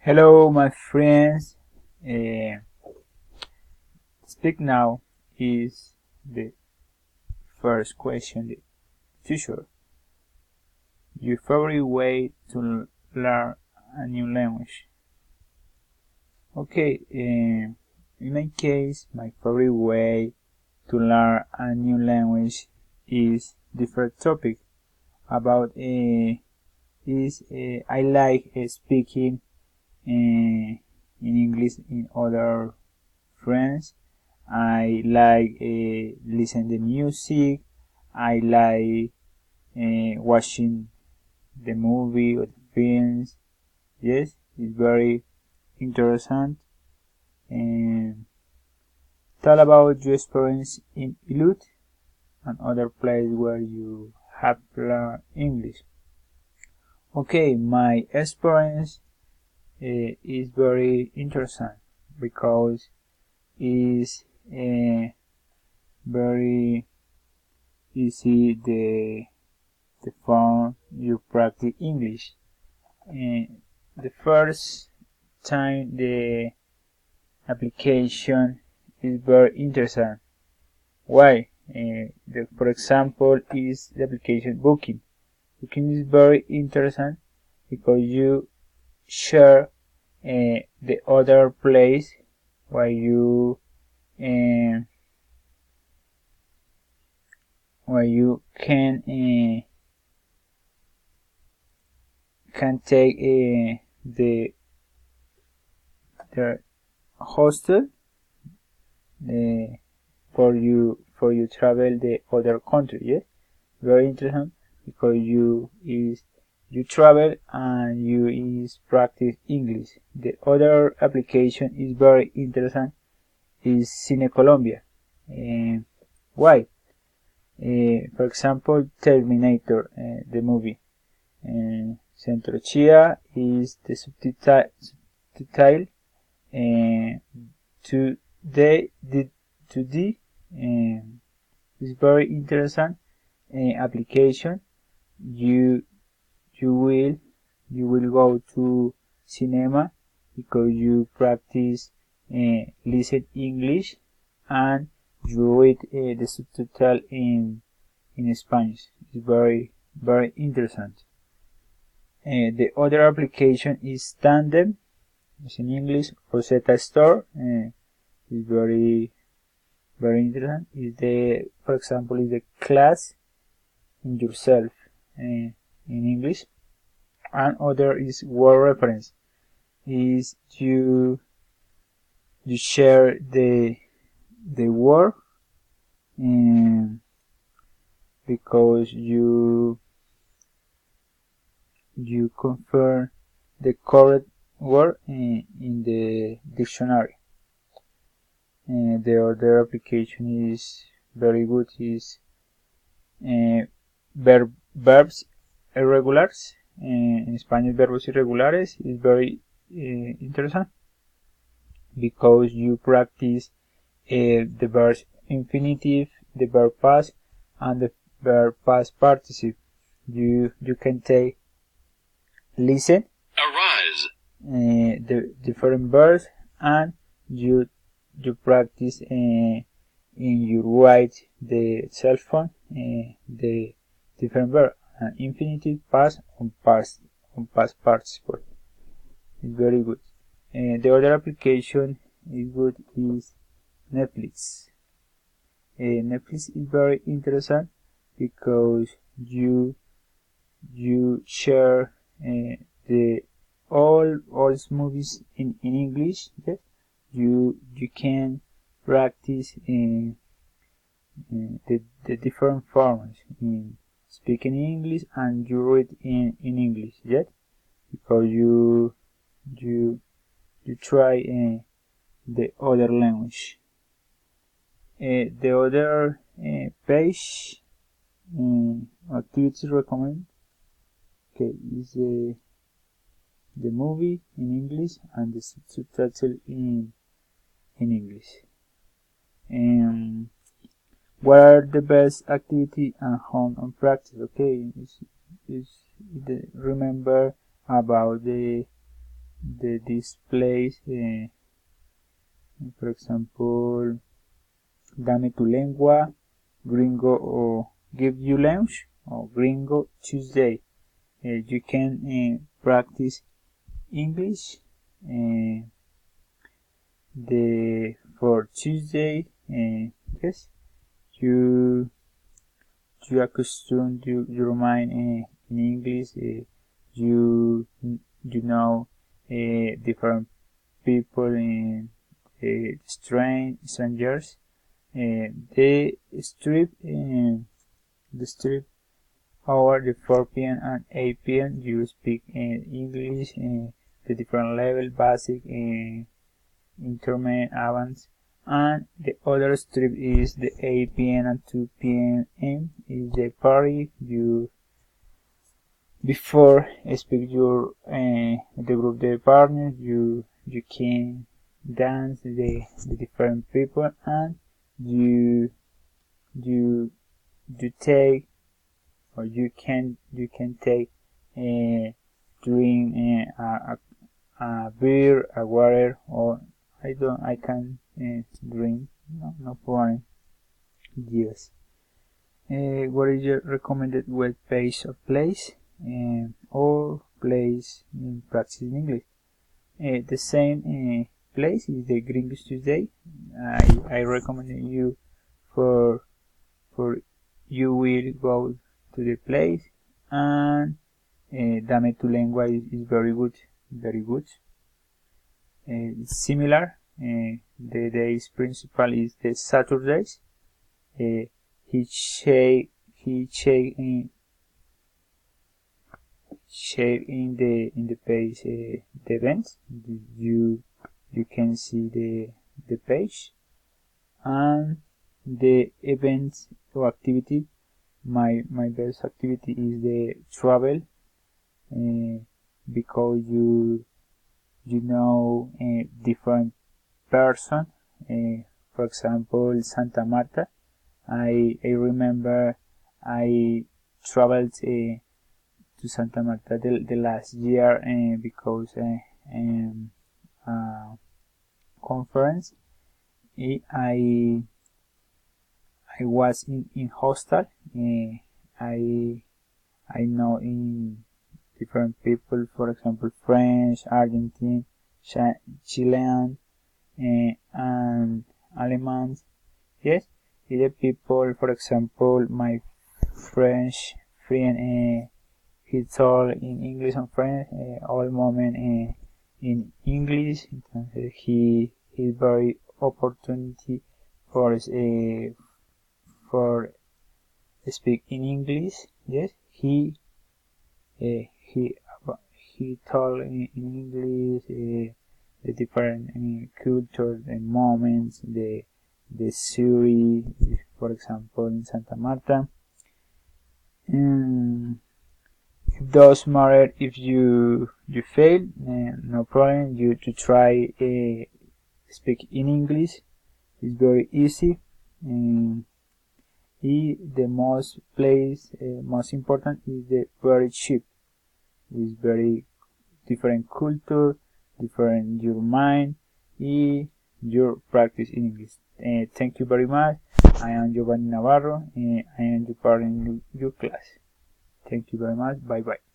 Hello, my friends. Speak now is the first question. The future. Your favorite way to learn a new language. Okay. In my case, my favorite way to learn a new language is different topic. About I like speaking in English in other friends. I like listen to music. I like watching the movie or the films. Yes, it's very interesting. And tell about your experience in Ilut and other place where you have learned English. Okay, my experience is very interesting because it's very easy the form you practice English. The first time the application is very interesting. Why? For example, is the application Booking. Booking is very interesting because you share the other place where you uh, can take the hostel for you travel the other country. Yes, very interesting because you travel and you is practice English. The other application is very interesting is Cine Colombia. Why? For example, Terminator, the movie. Centro Chia is the subtitle to the is very interesting application. You will go to cinema because you practice listen English and you read the subtitle in Spanish. It's very interesting. The other application is Tandem, it's in English. Rosetta Store is very interesting. Is for example, is the class in yourself in English. And other is word reference. Is you share the word because you confirm the correct word in the dictionary. The other application is very good is verbs irregulares. In Spanish, verbos irregulares is very interesting because you practice the verb infinitive, the verb past, and the verb past participle. You can take listen, arise, the different verbs, and you practice in you write the cell phone the different verb infinitive, past, and past participle. It's very good. The other application is good is Netflix. Netflix is very interesting because you share the all movies in English. Yes? You can practice the different forms in speaking English and you read in English. Yes? Because you try the other language. The other page activities recommend is the movie in English and the subtitle in English. What are the best activity and home and practice? Okay, remember about the the displays, for example, dame tu lengua, gringo, or give you lunch, or gringo Tuesday. You can practice English for Tuesday. Yes, you accustom your mind in English. You know different people in strangers. The strip over the 4 p.m. and 8 p.m. you speak English the different level, basic, intermediate, advanced, and the other strip is the 8 p.m. and 2 p.m. is the party. You before speak your the group, the partner, you can dance the different people, and you take, or you can take drink a beer, a water, or I can drink, no problem. Yes. What is your recommended web page or place or place in practice in English? The same place is the Gringos Tuesday. I recommend you for you will go to the place, and Dame tu lengua is very good, very good. It's similar. The days principal is the Saturdays. He share in the page the events. You can see the page and the events or activity. My best activity is the travel, because you know different person. For example, Santa Marta. I remember I traveled to Santa Marta the last year because conference. I was in hostel. I know in different people, for example, French, Argentine, Chilean, and Alemans. Yes, the people, for example, my French friend, he told in English and French all moment in English. He is very opportunity for speak in English. Yes, he told in English the different cultures and moments, the series, for example, in Santa Marta. It does matter if you fail, no problem. You to try speak in English. It's very easy. The most important is the very cheap. It's very different culture, different your mind, your practice in English. Thank you very much. I am Giovanni Navarro, and I am your partner in your class. Thank you very much. Bye bye.